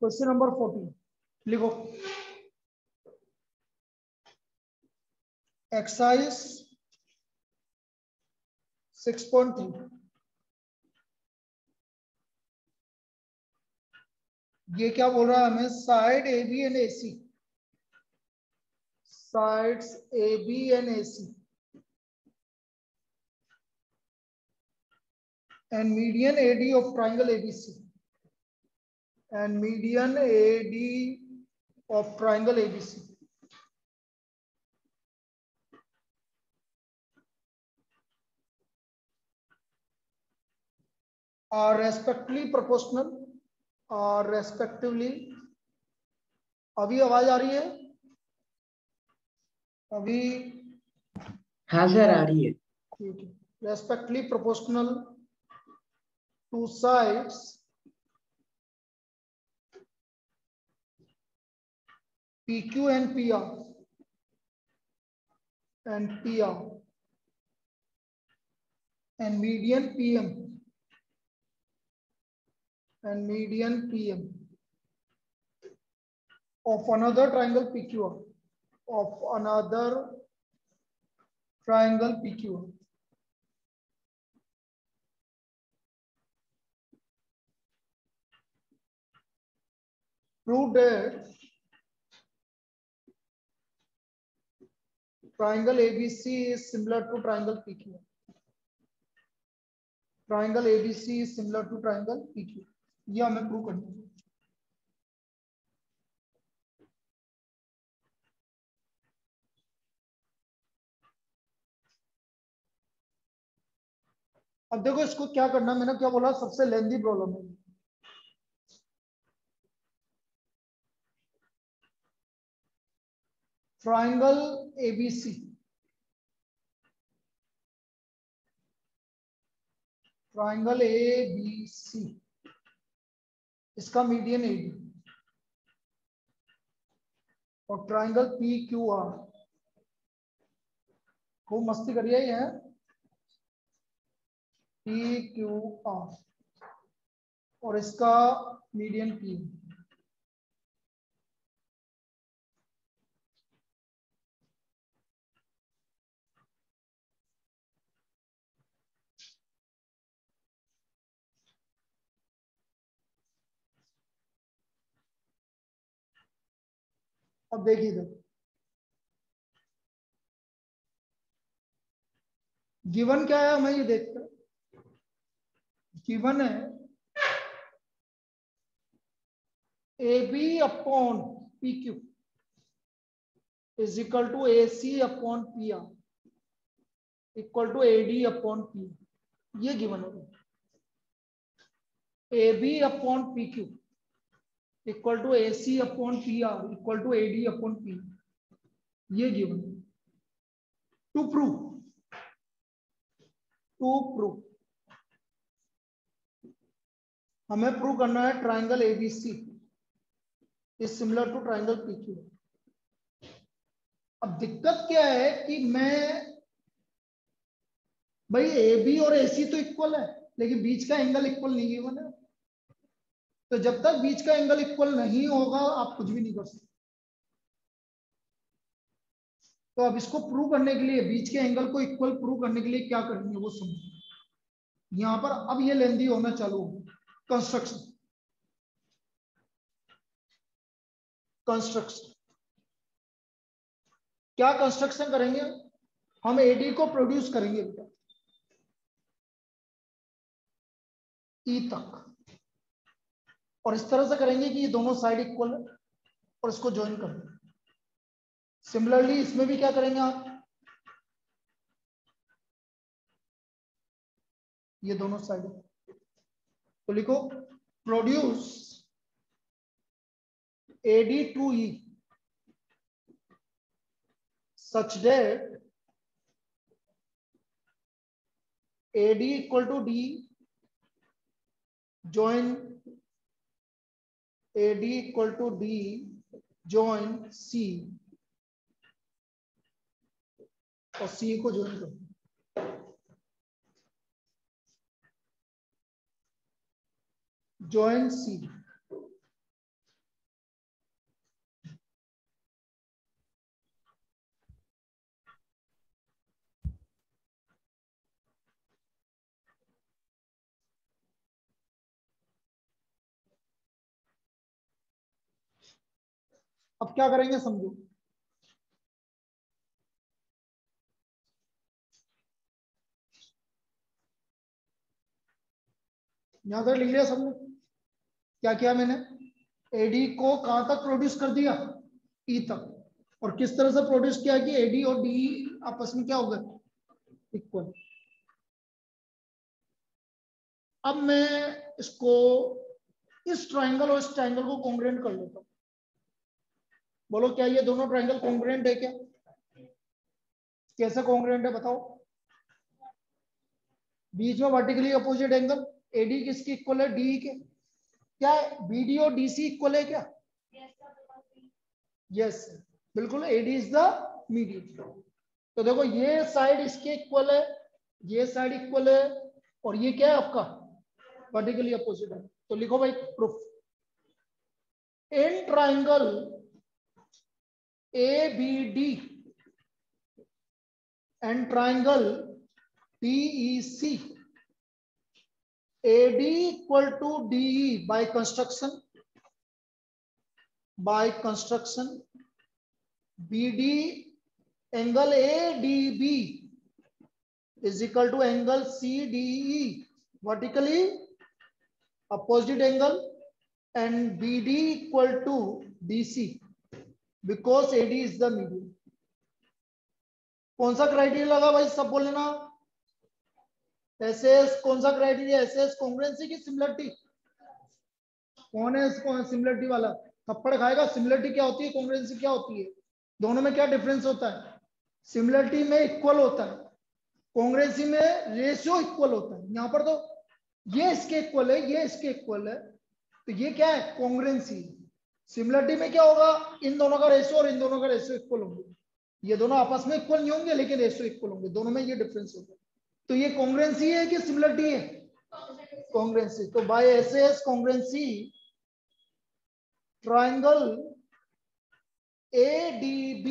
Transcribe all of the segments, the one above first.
Question number 14 लिखो। Exercise 6.3 ये क्या बोल रहा है हमें? Side A B and A C, sides A B and A C and median AD of triangle ABC and median AD of triangle ABC are respectively proportional, are respectively, अभी आवाज आ रही है? अभी हाँ सर आ रही है। ठीक है। respectively proportional to sides PQ and PR and PR and median PM and median PM of another triangle PQR, of another triangle PQR. Prove that triangle ABC is similar to triangle PQ. Triangle ABC is similar to triangle PQ. ये हमें prove करना है। अब देखो इसको क्या करना, मैंने क्या बोला, सबसे लेंथी प्रॉब्लम है। ट्राइंगल एबीसी, ट्राइंगल एबीसी, इसका मीडियन एडी और ट्राइंगल पी क्यू आर, खूब मस्ती करिए ये है पी क्यू आर और इसका मीडियन पी। अब देखिए इधर गिवन क्या है, हमें ये देखते हैं। गिवन है A B upon P Q is equal to A C upon P R equal to A D upon P, ये गिवन है। A B upon P Q equal to A C upon P R equal to A D upon P, ये given है। To prove हमें prove करना है triangle ABC is similar to triangle PQ. अब दिक्कत क्या है कि मैं भाई ए बी और ए सी तो इक्वल है लेकिन बीच का एंगल इक्वल नहीं गिवन है, तो जब तक बीच का एंगल इक्वल नहीं होगा आप कुछ भी नहीं कर सकते। तो अब इसको प्रूव करने के लिए, बीच के एंगल को इक्वल प्रूव करने के लिए क्या करेंगे वो समझो। यहां पर अब ये लेंथी होना चालू होगा। कंस्ट्रक्शन क्या कंस्ट्रक्शन करेंगे? हम एडी को प्रोड्यूस करेंगे बेटा ई तक, और इस तरह से करेंगे कि ये दोनों साइड इक्वल है और इसको ज्वाइन कर देंगे। सिमिलरली इसमें भी क्या करेंगे आप, ये दोनों साइड, तो लिखो produce AD to E such that AD equal to D join AD equal to D join C और C को ज्वाइन करो। join C अब क्या करेंगे समझो। यहां तक लिख लिया सबने? क्या किया मैंने? एडी को कहां तक प्रोड्यूस कर दिया? ई तक। और किस तरह से प्रोड्यूस किया कि एडी और डी आपस में क्या हो गए? इक्वल। अब मैं इसको इस ट्रायंगल और इस ट्रायंगल को कॉन्ग्रुएंट कर लेता हूं। बोलो क्या ये दोनों ट्रायंगल कॉन्ग्रुएंट है क्या? कैसे कॉन्ग्रुएंट है बताओ? बीच में वर्टिकली अपोजिट एंगल, एडी किसकी इक्वल है? डी के। क्या बीडी और डीसी इक्वल है क्या? यस, बिल्कुल, एडी इज द मीडियम। तो देखो ये साइड इसके इक्वल है, ये साइड इक्वल है, और ये क्या है आपका? वर्टिकली अपोजिट है। तो लिखो भाई proof. In triangle A B D and triangle DEC, AD equal to DE by construction, BD angle ADB is equal to angle CDE, vertically opposite angle, and BD equal to DC because AD is the medium. कौन सा criteria लगा भाई? सब बोल लेना। SS कौन सा criteria? SS congruency की सिमिलरिटी? कौन है इसको सिमिलरिटी वाला? थप्पड़ खाएगा। सिमिलरिटी क्या होती है, कॉन्ग्रुएंसी क्या होती है? दोनों में क्या डिफरेंस होता है? सिमिलरिटी में इक्वल होता है, कॉन्ग्रुएंसी में रेशियो इक्वल होता है। यहाँ पर तो ये इसके इक्वल है, ये इसके इक्वल है, तो ये क्या है? कॉन्ग्रुएंसी। सिमिलरिटी में क्या होगा? इन दोनों का रेशियो और इन दोनों का रेशियो इक्वल होंगे। ये दोनों आपस में इक्वल नहीं होंगे, लेकिन रेशियो इक्वल होंगे। दोनों में ये डिफरेंस होगा। तो ये कॉन्ग्रुएंसी है कि सिमिलरिटी है? कॉन्ग्रुएंसी। तो by SS congruency triangle ADB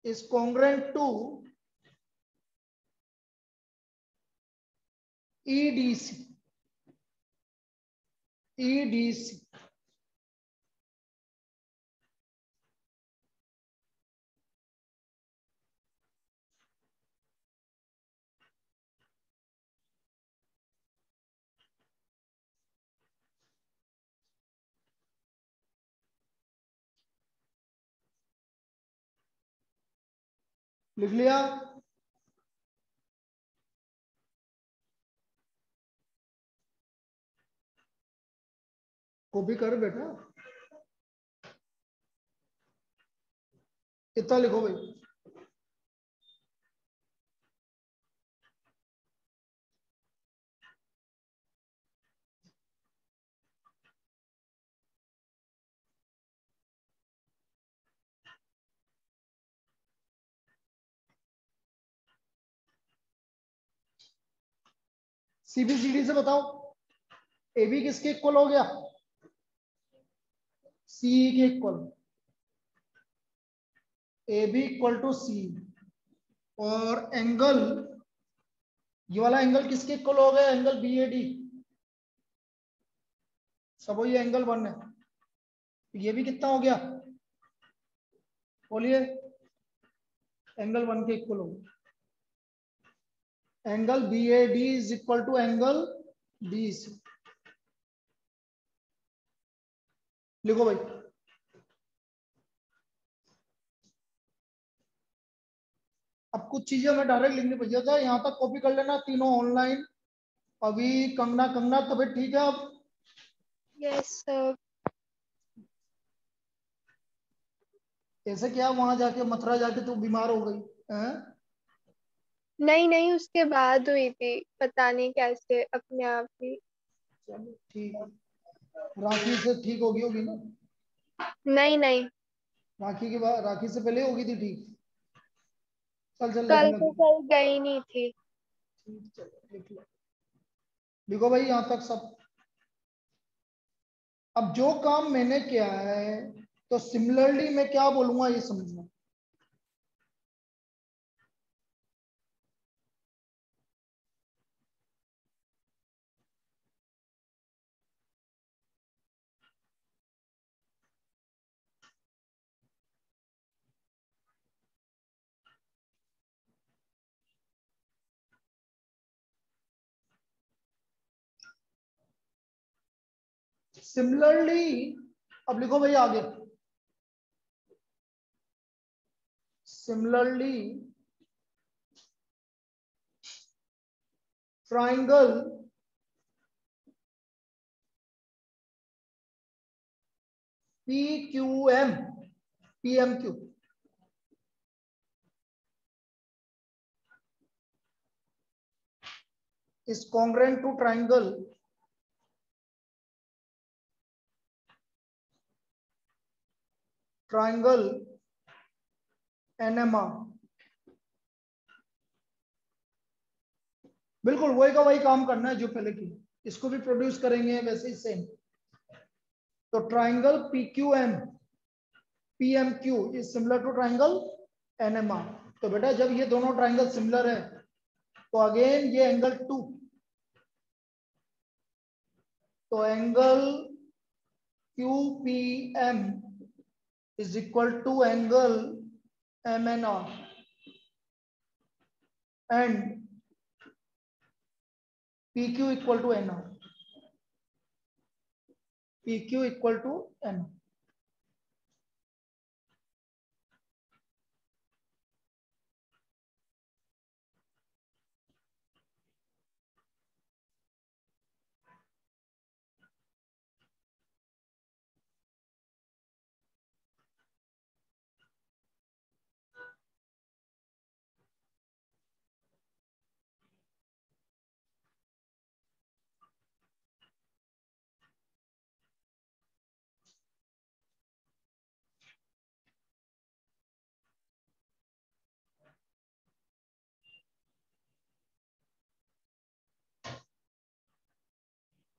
is congruent to EDC. लिख लिया? कॉपी कर बेटा, कितना लिखो भाई? CBCD से बताओ, AB किसके इक्वल हो गया? CE के equal. AB equal to CE। और एंगल, ये वाला एंगल किसके इक्वल हो गया? Angle BAD। सब ये एंगल 1 है, तो ये भी कितना हो गया? बोलिए। एंगल 1 के इक्वल हो गया। Angle BAD is equal to angle DEC। लिखो भाई। अब कुछ चीजें हमें डायरेक्ट लिखनी पड़ी था, यहाँ तक कॉपी कर लेना। तीनों ऑनलाइन। अभी कंगना, कंगना तबीयत ठीक है अब? Yes sir. ऐसे क्या वहां जाके मथुरा जाके तू बीमार हो गई हैं? नहीं नहीं, उसके बाद हुई थी, पता नहीं कैसे अपने आप ही। चलो ठीक है। राखी से ठीक होगी ना? नहीं नहीं, राखी के बाद, राखी से पहले होगी थी ठीक? चल चल लिख कल लो। तो कल गई नहीं थी। ठीक, चलो लिख लो। लिखो भाई यहाँ तक सब। अब जो काम मैंने किया है, तो सिमिलरली मैं क्या बोलूंगा ये समझना। सिमिलरली अब लिखो भाई आगे, similarly triangle PQM PMQ is congruent to triangle NMR। बिल्कुल वही का वही काम करना है जो पहले की, इसको भी प्रोड्यूस करेंगे वैसे ही सेम। तो triangle PQM PMQ is similar to triangle NMR। तो बेटा जब ये दोनों ट्राइंगल सिमिलर है तो अगेन ये एंगल 2, तो angle QPM is equal to angle MNR and PQ equal to NR, PQ equal to NR।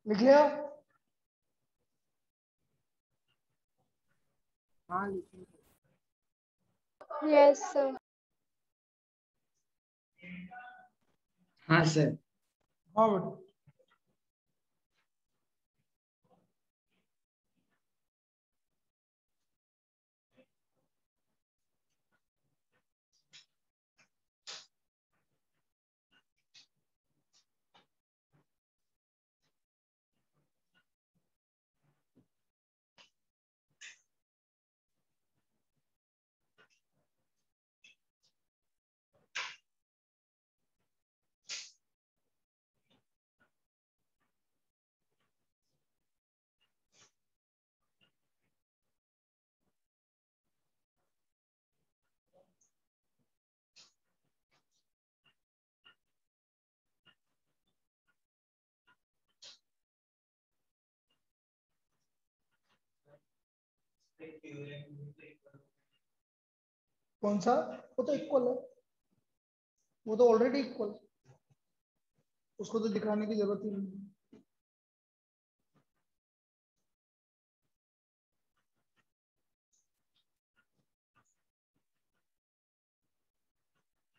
लिख लिया? हाँ लिखिए। Yes sir. हाँ सर। हाँ बेटा। कौन सा? वो तो इक्वल है, वो तो ऑलरेडी इक्वल है, उसको तो दिखाने की जरूरत ही नहीं।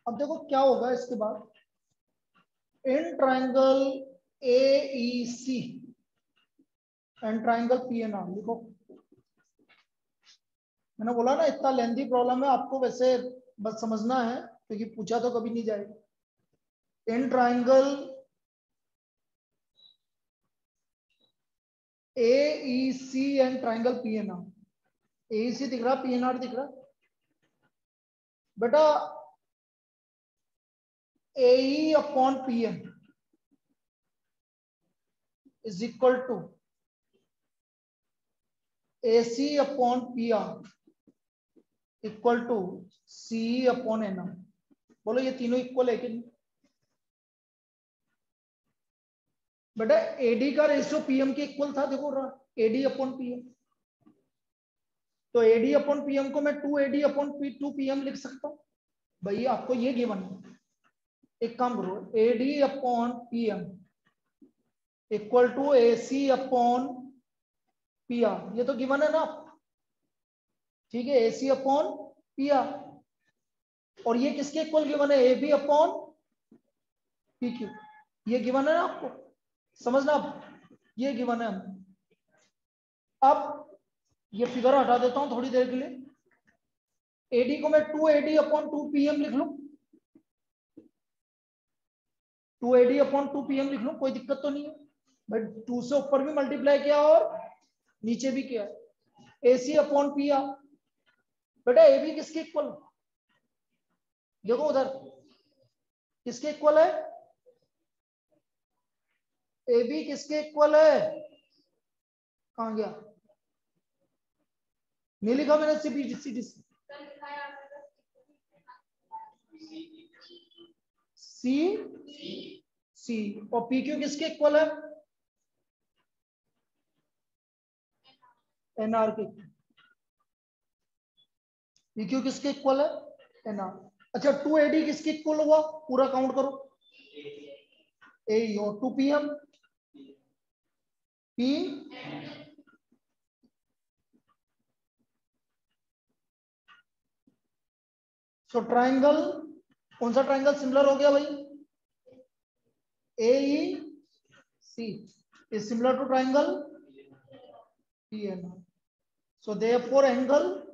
अब देखो क्या होगा इसके बाद, इन triangle AEC and triangle PNR लिखो। मैंने बोला ना इतना लेंथी प्रॉब्लम है, आपको वैसे बस समझना है क्योंकि पूछा तो कभी नहीं जाएगा। In triangle AEC and triangle PNR, AEC दिख रहा, PNR दिख रहा बेटा? AE upon PM is equal to AC upon PR equal to CE upon NR। बोलो ये तीनों इक्वल है कि नहीं? बेटा AD का रेशियो PM के इक्वल था, देखो रहा AD अपॉन PM। तो AD अपॉन PM को मैं 2AD अपॉन 2PM लिख सकता हूँ। भाई आपको ये गिवन है, एक काम करो, AD upon PM equal to AC upon PR, ये तो गिवन है ना, ठीक है, AC अपॉन PR। और ये किसके इक्वल गिवन है? AB अपॉन PQ, ये गिवन है ना आपको, समझना अब ये गिवन है। अब ये फिगर हटा देता हूं थोड़ी देर के लिए, AD को मैं 2AD अपॉन 2PM लिख लूं, 2AD अपॉन 2PM लिख लूं, कोई दिक्कत तो नहीं है भाई। 2 से ऊपर भी मल्टीप्लाई किया और नीचे भी क्या है, AC अपॉन PR। बेटा AB किसके इक्वल, देखो उधर किसके इक्वल है, AB किसके इक्वल है, कहां गया, नहीं लिखा मैंने CBCD C और PQ किसके इक्वल है, NR के, PQ किसके इक्वल है, NR। अच्छा 2AD किसके इक्वल हुआ, पूरा काउंट करो, AE और 2PM P सो ट्राइंगल, कौन सा ट्राइंगल सिमिलर हो गया भाई, AEC is similar to triangle PNR. So therefore angle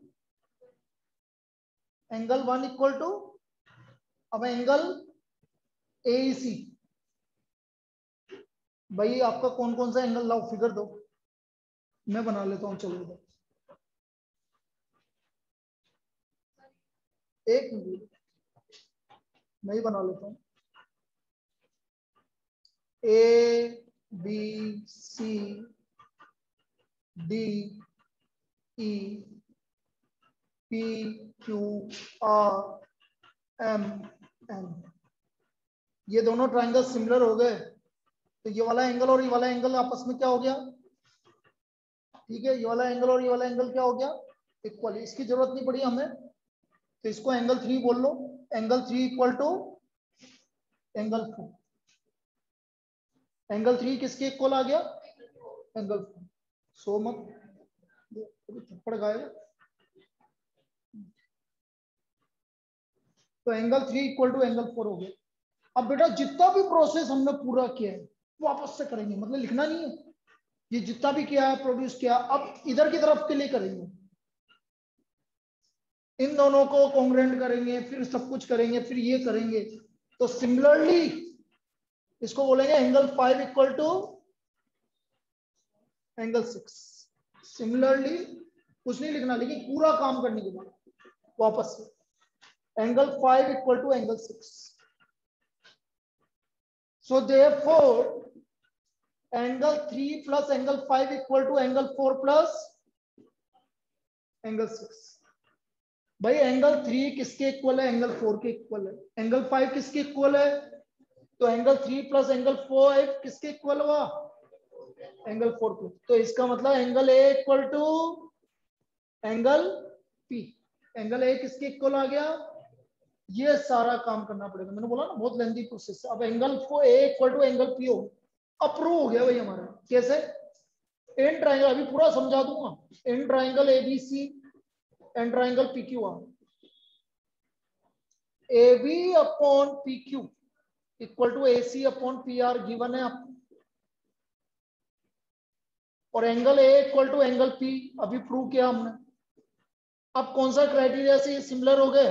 1 equal to, अब एंगल AEC, भाई आपका कौन कौन सा एंगल, लाओ फिगर दो, मैं बना लेता हूं, चलो एक मिनट मैं ही बना लेता हूं, ABCDE PQRMN, ये दोनों ट्राइंगल सिमिलर हो गए, तो ये वाला एंगल और ये वाला एंगल आपस में क्या हो गया, ठीक है, ये वाला एंगल और ये वाला एंगल क्या हो गया, इक्वल। इसकी जरूरत नहीं पड़ी हमें, तो इसको एंगल 3 बोल लो, angle 3 equal to angle 4, angle 3 किसके इक्वल आ गया, एंगल 4। सो मत थप्पड़ गाएगा, तो एंगल 3 इक्वल टू एंगल 4 हो गया। अब बेटा जितना भी प्रोसेस हमने पूरा किया है वापस से करेंगे, मतलब लिखना नहीं है, ये जितना भी किया है प्रोड्यूस किया, अब इधर की तरफ के लिए करेंगे, इन दोनों को कॉन्ग्रुएंट करेंगे, फिर सब कुछ करेंगे, फिर ये करेंगे, तो सिमिलरली इसको बोलेंगे angle 5 equal to angle 6। Similarly कुछ नहीं लिखना, लेकिन पूरा काम करने के बाद वापस से angle 5 equal to angle 6। So therefore angle 3 plus angle 5 equal to angle 4 plus angle 6। भाई एंगल 3 किसके इक्वल है, एंगल 4 के इक्वल है, एंगल 5 किसके इक्वल है, तो एंगल 3 प्लस एंगल 4 किसके इक्वल हुआ, एंगल 4 के। तो इसका मतलब angle A equal to angle P, angle A किसके इक्वल आ गया, ये सारा काम करना पड़ेगा, मैंने बोला ना बहुत लेंथी प्रोसेस है। अब angle A equal to angle P हो, अप्रूव हो गया भाई हमारा, कैसे, एन ट्राइंगल, अभी पूरा समझा दूंगा, in triangle ABC and triangle PQR, AB upon PQ equal to AC upon PR given है आपको, और angle A equal to angle P अभी प्रूव किया हमने। अब कौन सा क्राइटेरिया से सिमिलर हो गए,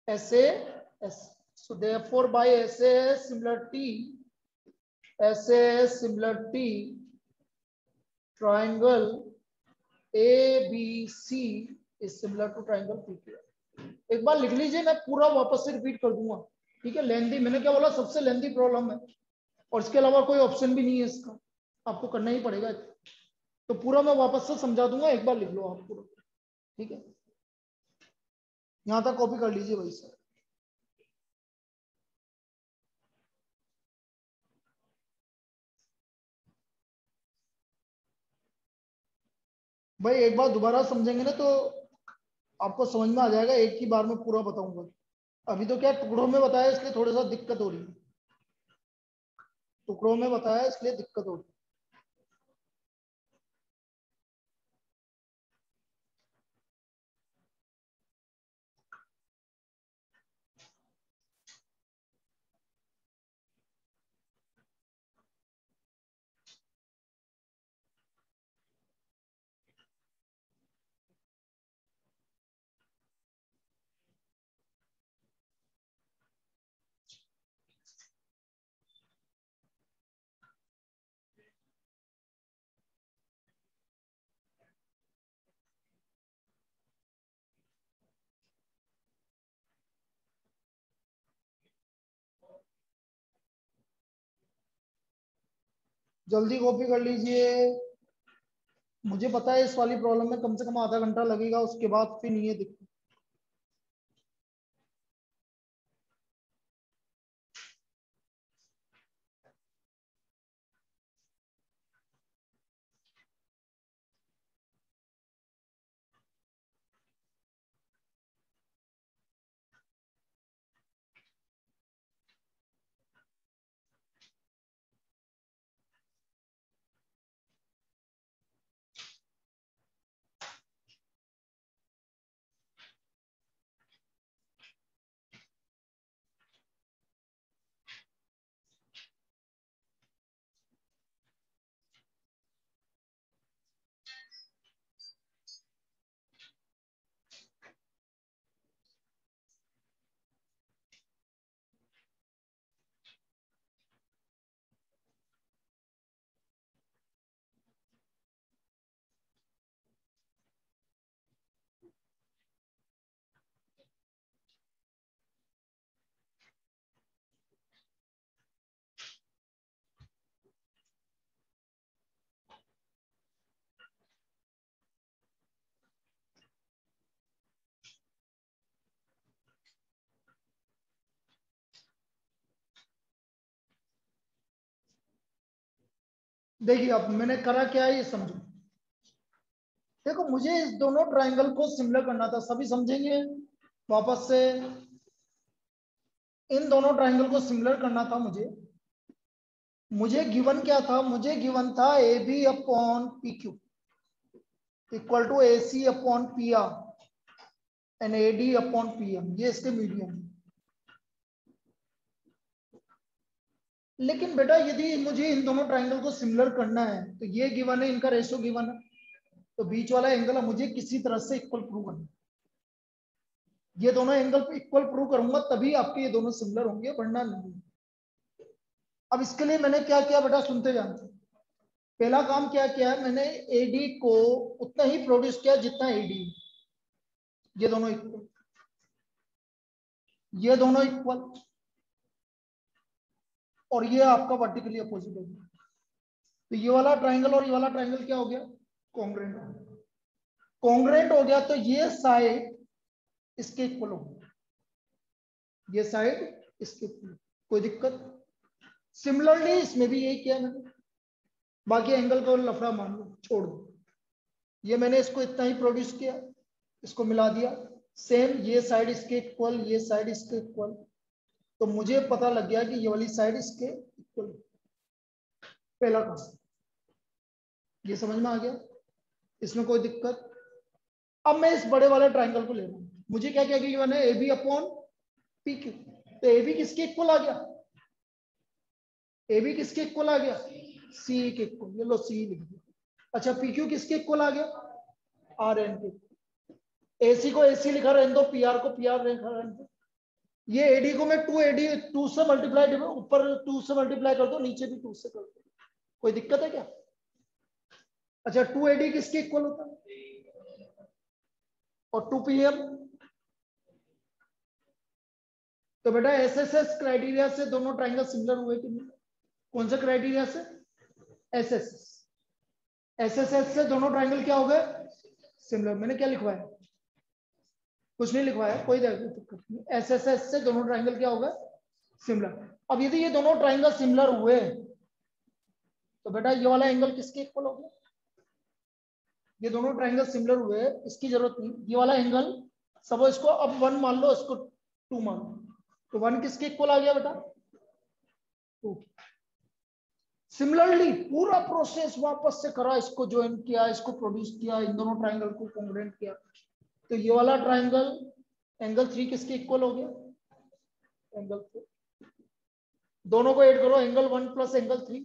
SAS, so therefore by SAS similarity triangle ABC is similar to triangle PQR। एक बार लिख लीजिए, मैं पूरा वापस से रिपीट कर दूंगा, ठीक है, लेंथी, मैंने क्या बोला, सबसे लेंथी प्रॉब्लम है, और इसके अलावा कोई ऑप्शन भी नहीं है इसका, आपको करना ही पड़ेगा, तो पूरा मैं वापस से समझा दूंगा, एक बार लिख लो आप पूरा, ठीक है, यहां तक कॉपी कर लीजिए भाई सर। भाई एक बार दोबारा समझेंगे ना तो आपको समझ में आ जाएगा, एक ही बार में पूरा बताऊंगा, अभी तो क्या टुकड़ों में बताया इसलिए थोड़ा सा दिक्कत हो रही है, टुकड़ों में बताया इसलिए दिक्कत हो रही है। जल्दी कॉपी कर लीजिए। मुझे पता है इस वाली प्रॉब्लम में कम से कम आधा घंटा लगेगा, उसके बाद फिर नहीं है दिक्कत। देखिए अब मैंने करा क्या है ये समझो। देखो मुझे इस दोनों ट्रायंगल को सिमिलर करना था, सभी समझेंगे वापस से। इन दोनों ट्रायंगल को सिमिलर करना था मुझे गिवन क्या था, मुझे गिवन था A B upon P Q equal to A C upon P R and A D upon P M, ये इसके मीडियम। लेकिन बेटा यदि मुझे इन दोनों ट्रायंगल को सिमिलर करना है तो ये गिवन है, इनका रेशो गिवन है, तो बीच वाला एंगल मुझे किसी तरह से इक्वल प्रूव करना। ये दोनों एंगल इक्वल प्रूव करूंगा तभी आपके ये दोनों सिमिलर होंगे, वरना नहीं। अब इसके लिए मैंने क्या किया बेटा, सुनते जानते। पहला काम क्या किया है, मैंने एडी को उतना ही प्रोड्यूस किया जितना एडी। ये दोनों इक्वल, ये दोनों इक्वल, और ये आपका वर्टिकली अपोजिट हो गया। तो ये वाला ट्रायंगल और ये वाला ट्रायंगल क्या हो गया, कॉन्ग्रुएंट। कॉन्ग्रुएंट हो गया तो ये साइड इसके इक्वल हो गया, ये साइड इसके इक्वल, कोई दिक्कत। सिमिलरली इसमें भी यही किया मैंने, बाकी एंगल को लफड़ा मान लो, छोड़ दो। ये मैंने इसको इतना ही प्रोड्यूस किया, इसको मिला दिया, सेम ये साइड इसके इक्वल, ये साइड इसके इक्वल, तो मुझे पता लग गया कि ये वाली साइड इसके इक्वल। पहला काम ये समझ में आ गया, इसमें कोई दिक्कत। अब मैं इस बड़े वाले ट्रायंगल को ले रहा हूं, मुझे क्या क्या गिवन है, A B upon P Q, तो ए बी किसके इक्वल आ गया, ए बी किसके इक्वल आ गया, सी के इक्वल, ये लो सी लिख दिया। अच्छा पी क्यू किसके इक्वल आ गया, आर एन के। एसी को एसी लिखा रहने दो, पी आर को पी आर लिखा रहने दो। ये एडी को मैं टू से मल्टीप्लाई, ऊपर 2 से मल्टीप्लाई कर दो, नीचे भी 2 से कर दो, कोई दिक्कत है क्या। अच्छा 2 एडी किसके इक्वल होता है, और 2 पी एम। तो बेटा एसएसएस क्राइटेरिया से दोनों ट्रायंगल सिमिलर हुए कि नहीं, कौन सा क्राइटेरिया से, एसएसएस। एसएसएस से दोनों ट्रायंगल क्या हो गए, सिमिलर। मैंने क्या लिखवाया, कुछ नहीं लिखवाया, कोई दिक्कत नहीं। एसएसएस से दोनों ट्रायंगल क्या हो गए, सिमिलर। अब यदि ये दोनों ट्रायंगल सिमिलर हुए तो बेटा ये वाला एंगल किसके इक्वल हो गया, ये दोनों ट्रायंगल सिमिलर हुए, इसकी जरूरत नहीं। ये वाला एंगल सब इसको अब 1 मान लो, इसको 2 मान लो, तो 1 किसके इक्वल आ गया बेटा, 2। सिमिलरली पूरा प्रोसेस वापस से करा, इसको ज्वाइन किया, इसको प्रोड्यूस किया, इन दोनों ट्रायंगल को कॉन्ग्रुएंट किया, तो ये वाला ट्रायंगल एंगल 3 किसके इक्वल हो गया, एंगल 4। दोनों को ऐड करो, एंगल 1 प्लस एंगल 3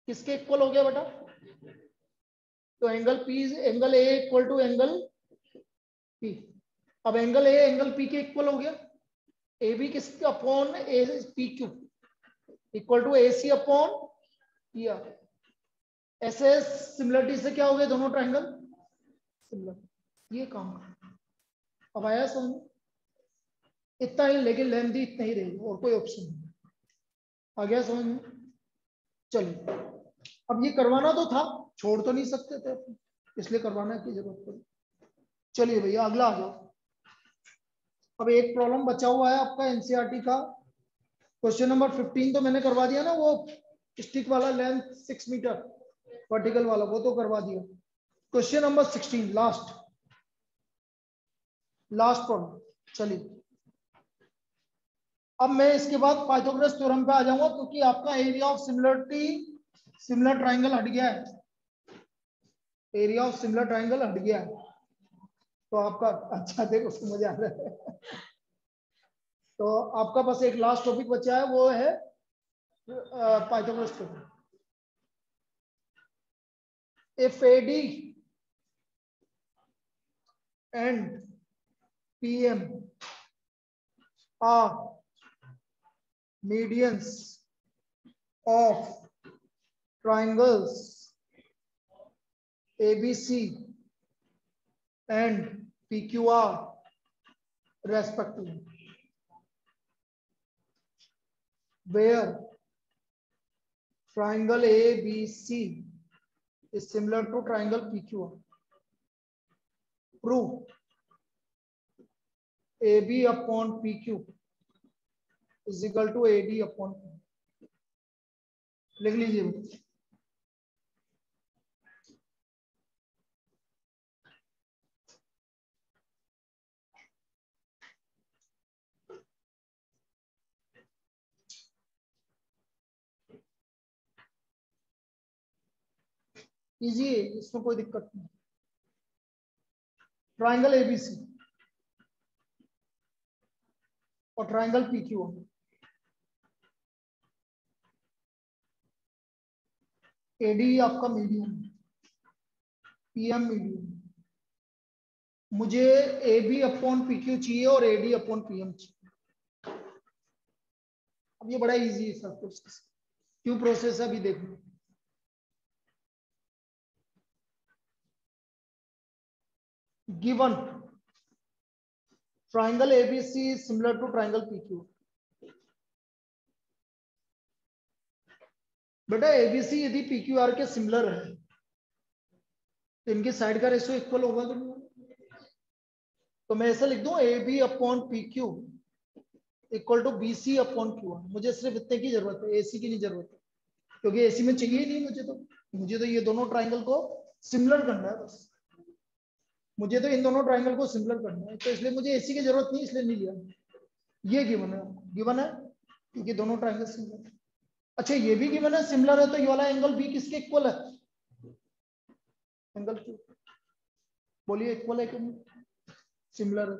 किसके इक्वल हो गया बेटा, तो angle P, angle A equal to angle P. अब एंगल ए एंगल पी के इक्वल हो गया, ए बी किसके upon A P Q equal to A C upon P R. ऐसे सिमिलरिटी से क्या हो गए दोनों ट्रायंगल सिमिलर, ये काम। अब आया समझ, इतना ही, लेकिन लेंथी इतना ही रहेगी और कोई ऑप्शन नहीं। आ गया समझ में, चलिए अब ये करवाना तो था, छोड़ तो नहीं सकते थे, इसलिए करवाना की जरूरत पड़ी। चलिए भैया अगला आ जाओ। अब एक प्रॉब्लम बचा हुआ है आपका एनसीईआरटी का, क्वेश्चन नंबर 15 तो मैंने करवा दिया ना, वो स्टिक वाला लेंथ 6 मीटर वर्टिकल वाला, वो तो करवा दिया। Question number 16 last problem. चलिए अब मैं इसके बाद पाइथागोरस थ्योरम पे आ जाऊंगा, क्योंकि आपका area of similarity similar triangle हट गया है, एरिया ऑफ सिमिलर ट्राइंगल हट गया है, तो आपका अच्छा देखो समझ आ रहा है। तो आपका बस एक लास्ट टॉपिक बचा है, वो है Pythagoras theorem. If AD and PM are medians of triangles ABC and PQR respectively, where triangle ABC is similar to triangle PQR, prove AB upon PQ is equal to AD upon P. लिख लीजिए। Easy है, इसमें कोई दिक्कत नहीं। Triangle ABC और triangle PQ, AD आपका medium, PM medium, मुझे एबी अपॉन पीक्यू चाहिए और एडी अपॉन पीएम चाहिए। अब ये बड़ा इजी है सब कुछ, क्यों प्रोसेस है अभी देखो। Given triangle ABC is similar to triangle PQ. बेटा एबीसी यदि पीक्यूआर के सिमिलर है तो इनकी साइड का रेशियो इक्वल होगा कि नहीं? तो मैं ऐसा लिख दूं A B upon P Q equal to B C upon Q. मुझे सिर्फ इतने की जरूरत है, एसी की नहीं जरूरत है, क्योंकि एसी में चाहिए ही नहीं मुझे तो ये दोनों ट्राइंगल को सिमिलर करना है बस, मुझे तो इन दोनों ट्राइंगल को सिमिलर करना है, तो इसलिए मुझे एसी की जरूरत नहीं, इसलिए नहीं लिया। ये गिवन है क्योंकि दोनों ट्राइंगल सिमिलर है। अच्छा ये भी गिवन है सिमिलर है, तो ये वाला एंगल बी किसके इक्वल है? Angle Q. बोलिए इक्वल है कि सिमिलर है?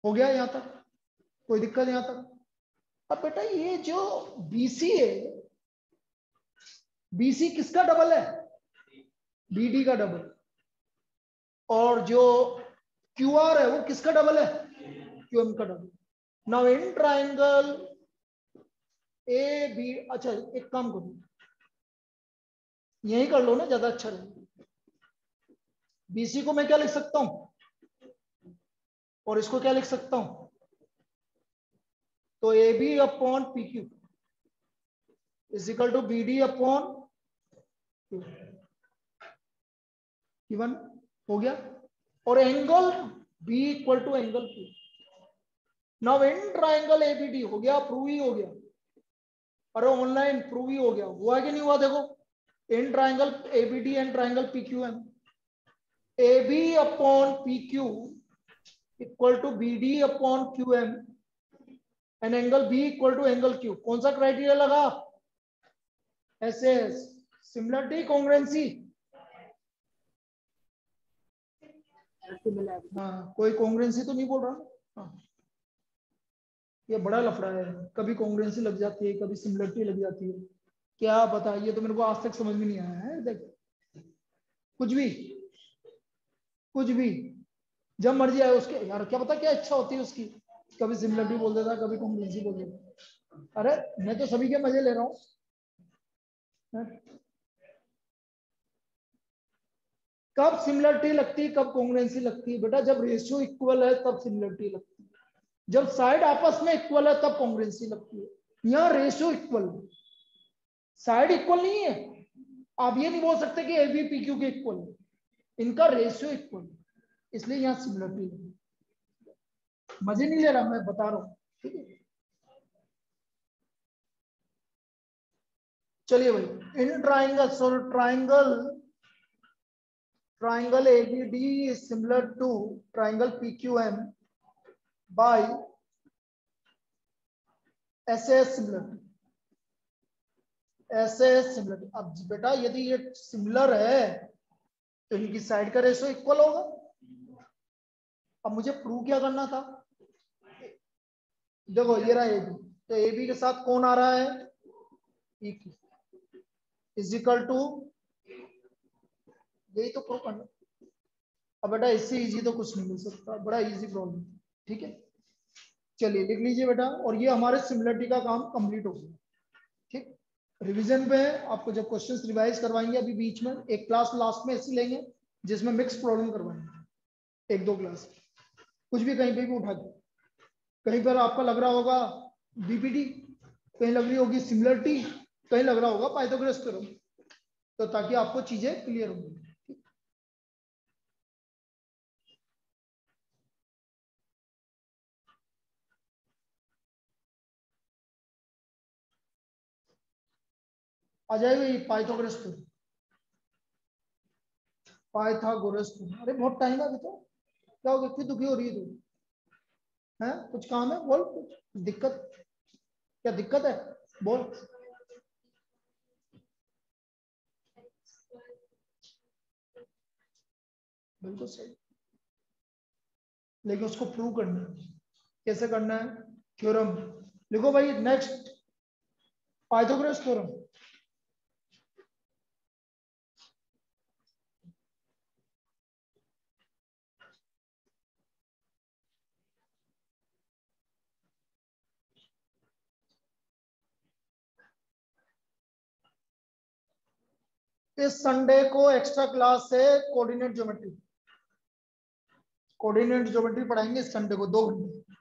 हो गया यहां तक, कोई दिक्कत यहां तक? अब बेटा ये जो BC है, BC किसका डबल है? BD का डबल। और जो QR है वो किसका डबल है? QM का double. Now in triangle AB, अच्छा एक काम करो यही कर लो ना, ज्यादा अच्छा रहेगा। BC को मैं क्या लिख सकता हूं और इसको क्या लिख सकता हूं? तो AB upon PQ is equal to BD upon Q1 हो गया। और angle B equal to angle Q। Now in triangle ABD हो गया, प्रूव ही हो गया। अरे ऑनलाइन प्रूव ही हो गया, हुआ कि नहीं हुआ? देखो in triangle ABD and triangle PQM, AB upon PQ equal to BD upon QM and angle B equal to angle Q। कौन सा क्राइटेरिया लगा? SS, similarity, congruency. हाँ, कोई कॉन्ग्रुएंसी तो नहीं बोल रहा। हाँ, ये बड़ा लफड़ा है, कभी कॉन्ग्रुएंसी लग जाती है, कभी सिमिलरिटी लग जाती है, क्या पता, ये तो मेरे को आज तक समझ में नहीं आया है। देख कुछ भी जब मर्जी आए उसके, यार क्या पता क्या इच्छा होती है उसकी, कभी सिमिलरिटी बोल देता, कभी कॉन्ग्रुएंसी बोल देता। अरे मैं तो सभी के मजे ले रहा हूँ। कब सिमिलरिटी लगती है, कब कॉन्ग्रुएंसी लगती है? बेटा जब रेशियो इक्वल है तब सिमिलरिटी लगती है, जब साइड आपस में इक्वल है तब कॉन्ग्रुएंसी लगती है। यहाँ रेशियो इक्वल, साइड इक्वल नहीं है, आप ये नहीं बोल सकते कि ए बी पी क्यू के इक्वल है, इनका रेशियो इक्वल है, इसलिए यहाँ सिमिलरिटी है। मजे नहीं ले रहा, मैं बता रहा हूँ, ठीक है। चलिए भाई, in triangle, so triangle ABD is similar to triangle PQM by SAS similarity। SAS similarity। अब बेटा यदि ये सिमिलर है तो इनकी साइड का रेशियो इक्वल होगा। अब मुझे प्रूव क्या करना था, देखो ये रहा AB, तो AB के साथ कौन आ रहा है, PQ इज इक्वल टू, यही तो प्रूव करना। अब बेटा इससे इजी तो कुछ नहीं मिल सकता, बड़ा इजी प्रॉब्लम, ठीक है। चलिए लिख लीजिए बेटा, और ये हमारे सिमिलरिटी का काम कंप्लीट हो गया, ठीक। रिवीजन पे आपको जब क्वेश्चंस रिवाइज करवाएंगे अभी बीच में एक क्लास लास्ट में ऐसी लेंगे जिसमें मिक्स प्रॉब्लम करवाएंगे, 1-2 क्लास, कुछ भी कहीं पे भी उठा के। कहीं पर आपका लग रहा होगा बीपीटी, कहीं लग रही होगी सिमिलरिटी, कहीं लग रहा होगा पाइथागोरस थ्योरम, तो ताकि आपको चीजें क्लियर होंगी। आ जाएगा पाइथागोरस थ्योरम, पाइथागोरस थ्योरम। अरे बहुत टाइम है अभी तो, क्या हो गया, क्यों दुखी हो रही है तू, है कुछ काम है, बोल, कुछ दिक्कत, क्या दिक्कत है, बोल। बिल्कुल सही, लेकिन उसको प्रूव करना है। कैसे करना है, थ्योरम लिखो भाई। नेक्स्ट पाइथागोरस थ्योरम, इस संडे को एक्स्ट्रा क्लास है कोऑर्डिनेट ज्योमेट्री, कोऑर्डिनेट ज्योमेट्री पढ़ाएंगे इस संडे को 2 घंटे।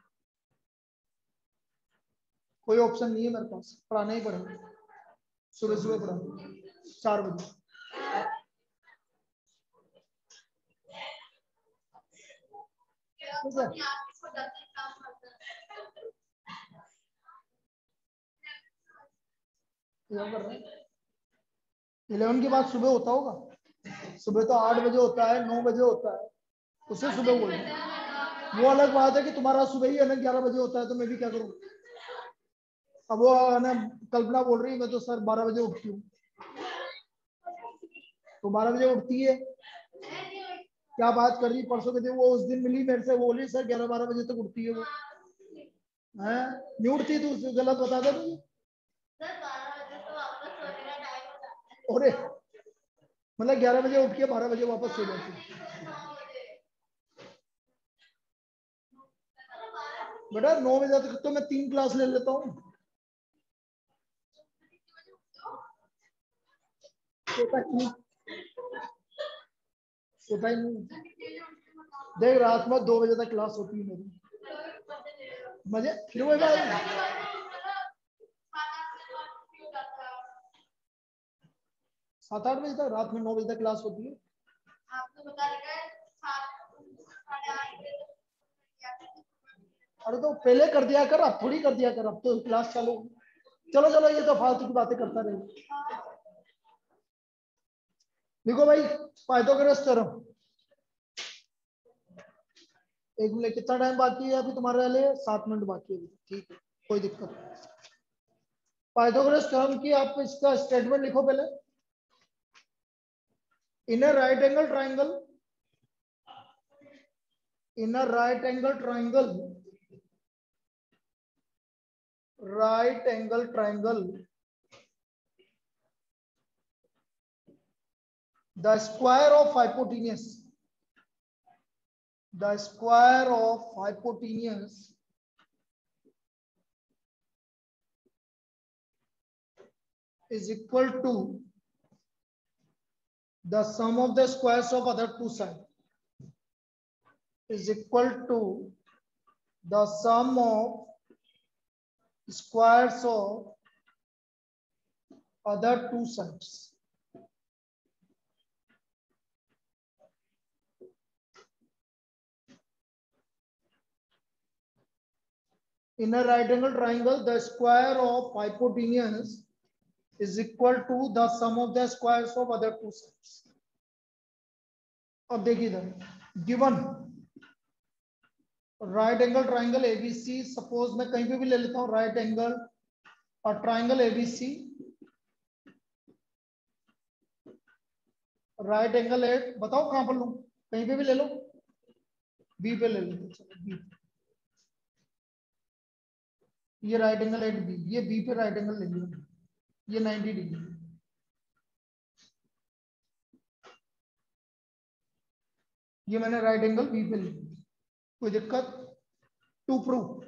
कोई ऑप्शन नहीं है मेरे पास, पढ़ाना ही पड़ेगा, सुबह सुबह पढ़ा 4 बजे। ठीक है, 11 के बाद सुबह होता होगा, सुबह तो 8 बजे होता है, 9 बजे होता है, उसे सुबह बोल रहे हैं। वो अलग बात है कि तुम्हारा सुबह ही है ना 11 बजे होता है, तो मैं भी क्या करूँ। अब वो है ना, कल्पना बोल रही है मैं तो सर 12 बजे उठती हूँ, तो 12 बजे उठती है, क्या बात कर रही, परसों के दिन वो उस दिन मिली मेरे से, बोली सर 11-12 बजे तक उठती है वो, है नहीं उठती, तो गलत बता दे मुझे। अरे मतलब 11 बजे उठ के 12 बजे वापस सो जाती। बेटा 9 बजे तक तो मैं 3 क्लास ले लेता हूँ। देख रात में 2 बजे तक क्लास होती है मेरी, मजे फिर वही बात, 7-8 बजे तक, रात में 9 बजे तक क्लास होती है। अरे तो पहले कर दिया कर, अब थोड़ी कर दिया कर, अब तो क्लास चालू। चलो चलो, ये तो फालतू की बातें करता रहे। देखो भाई पाइथागोरस थ्योरम, 1 मिनट, कितना टाइम बाकी है अभी तुम्हारे लिए, 7 मिनट बाकी है, ठीक है, कोई दिक्कत नहीं। पाइथागोरस थ्योरम की आप इसका स्टेटमेंट लिखो पहले। In a right angle triangle, in a right angle triangle, right angle triangle, the square of hypotenuse, the square of hypotenuse is equal to the sum of the squares of other 2 sides, is equal to the sum of squares of other two sides. In a right angle triangle, the square of hypotenuse is equal to the sum of the squares of other two sides. अब देखिए इधर given right angle triangle ABC, suppose मैं कहीं पे भी ले लेता हूं राइट एंगल और triangle ABC, right angle at, बताओ कहां पर लूं, कहीं पे भी ले लो, बी पे ले लो, चलो बी, ये राइट एंगल एट बी, ये बी पे राइट एंगल ले लिया, ये 90 डिग्री, ये मैंने राइट एंगल बी पे ले लिया, कोई दिक्कत? टू प्रूव,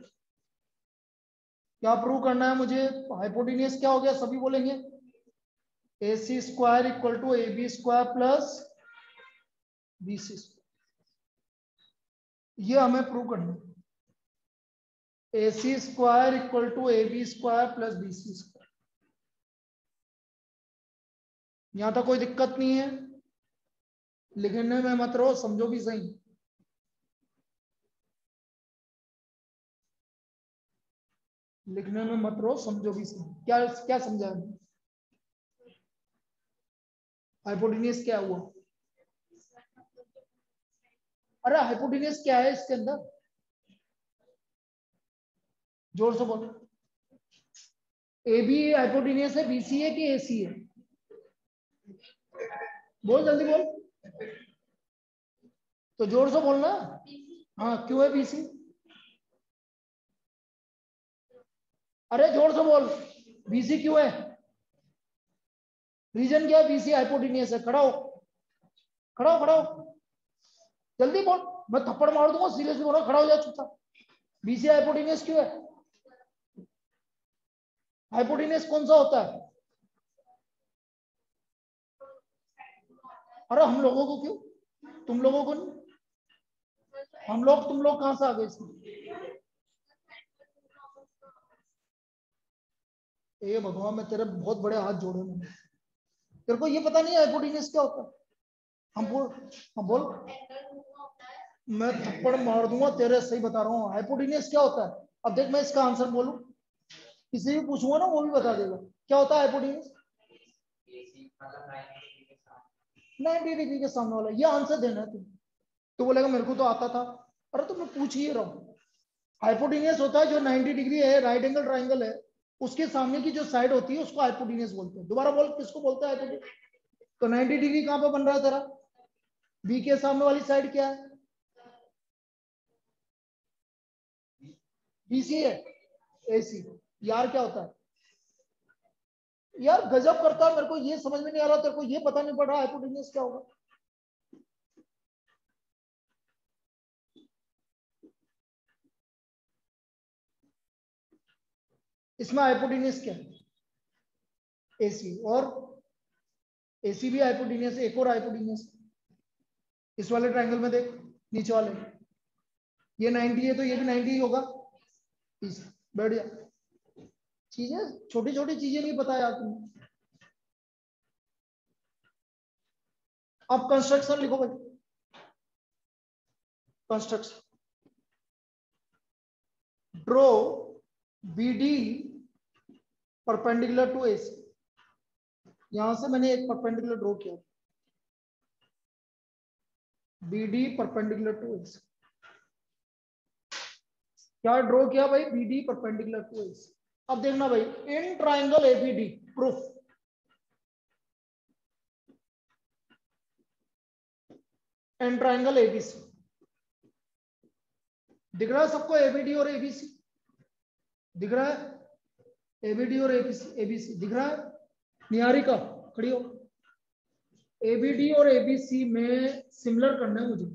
क्या प्रूव करना है मुझे? हाइपोटेन्यूज क्या हो गया, सभी बोलेंगे AC square equal to AB square plus BC square, ये हमें प्रूव करना है। AC square equal to AB square plus BC square, यहां तक कोई दिक्कत नहीं है, लिखने में मत रहो, समझो भी सही, लिखने में मत रहो, समझो भी सही। क्या क्या समझा है? हाइपोटेन्यूज क्या हुआ? अरे हाइपोटेन्यूज क्या है इसके अंदर, जोर से बोलो। AB हाइपोटेन्यूज है, BC है कि AC है? बोल जल्दी बोल, तो जोर से बोलना। हाँ क्यों है BC? अरे जोर से बोल, BC क्यों है? रीजन क्या है? BC हाइपोटेन्यूज है। खड़ा हो, खड़ा हो, खड़ा हो, जल्दी बोल, मैं थप्पड़ मार दूंगा, सीरियसली बोल रहा, खड़ा हो जा चुपचाप। BC हाइपोटेन्यूज क्यों है? हाइपोटेन्यूज कौन सा होता है? अरे हम लोगों को क्यों, तुम लोगों को नहीं, हम लोग, तुम लोग कहां से आ गए इसमें? ए भगवान, मैं तेरे बहुत बड़े हाथ जोड़े मैंने, तेरे को ये पता नहीं है हाइपोटेन्यूज क्या होता है? हम बोल, मैं थप्पड़ मार दूंगा तेरे, सही बता रहा हूँ। हाइपोटेन्यूज क्या होता है? अब देख, मैं इसका आंसर बोलूं, किसी भी पूछूंगा ना वो भी बता देगा क्या होता है हाइपोटेन्यूज। 90 डिग्री के सामने वाला, ये आंसर देना है तुम। तो बोलेगा मेरे को तो आता था, अरे तो मैं पूछ ही रहा हूँ। हाइपोटेन्यूज होता है जो 90 डिग्री है, राइट एंगल ट्राइंगल है, उसके सामने की जो साइड होती है उसको हाइपोटेन्यूज बोलते हैं। दोबारा बोल, किसको बोलते हैं हाइपोटेन्यूज? तो 90 डिग्री कहां पे बन रहा है तेरा? बी के सामने वाली साइड क्या है? BC है, AC। यार क्या होता है यार, गजब करता है, मेरे को ये समझ में नहीं आ रहा, तेरे को ये पता नहीं पड़ रहा हाइपोटेन्यूज क्या होगा? इसमें हाइपोटेन्यूज क्या है? AC, और AC भी हाइपोटेन्यूज है। एक और हाइपोटेन्यूज इस वाले ट्रायंगल में देख, नीचे वाले, ये 90 है तो ये भी 90 ही होगा। बैठ जा, चीजें छोटी छोटी चीजें नहीं पता यार तुम्हें। अब कंस्ट्रक्शन लिखो भाई, construction, draw BD perpendicular to AC। यहां से मैंने एक परपेंडिकुलर ड्रॉ किया, BD परपेंडिकुलर टू AC। क्या ड्रॉ किया भाई? BD perpendicular to AC। अब देखना भाई, in triangle ABD, proof, in triangle ABC, दिख रहा है सबको ABD और ABC? दिख रहा है ABD और ABC दिख रहा है? निहारिका खड़ी हो, ABD और ABC में सिमिलर करना है मुझे,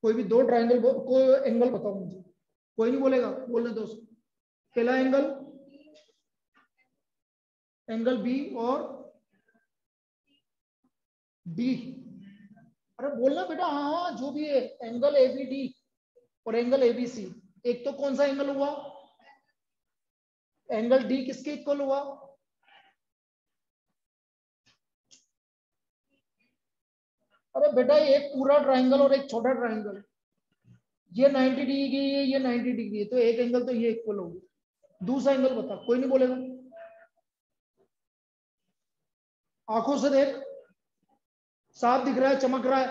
कोई भी दो ट्राइंगल को एंगल बताओ मुझे। कोई नहीं बोलेगा, बोलने दो। पहला एंगल, एंगल B और D। अरे बोलना बेटा, हाँ हाँ जो भी है, एंगल ABD और एंगल ABC, एक तो कौन सा एंगल हुआ? एंगल D किसके इक्वल हुआ? अरे बेटा एक पूरा ट्राइंगल और एक छोटा ट्राइंगल, ये 90 डिग्री है, ये 90 डिग्री है, तो एक एंगल तो ये इक्वल होगी। दूसरा एंगल बता, कोई नहीं बोलेगा। आंखों से देख, साफ दिख रहा है, चमक रहा है,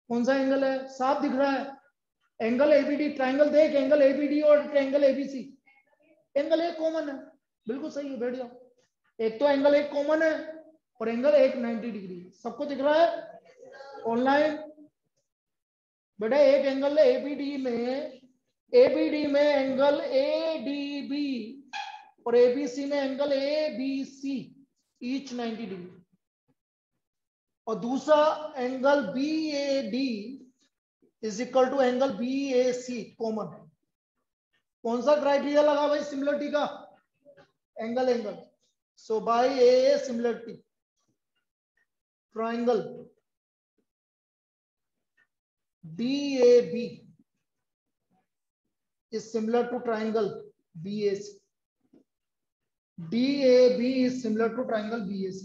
कौन सा एंगल है, साफ दिख रहा है। एंगल एबीडी, ट्राइंगल देख, एंगल एबीडी और एंगल एबीसी, एंगल एक कॉमन है, बिल्कुल सही है, बैठ जाओ। एक तो एंगल एक कॉमन है और एंगल एक 90 डिग्री, सबको दिख रहा है ऑनलाइन। बेटा एक एंगल एबीडी में एंगल एडीबी और एबीसी में एंगल एबीसी, ईच 90 डिग्री, और दूसरा angle BAD is equal to angle BAC common. कौन सा क्राइटेरिया लगा भाई सिमिलरिटी का, angle. So by a similarity triangle DAB is similar to triangle BAC. DAB is similar to triangle BAC.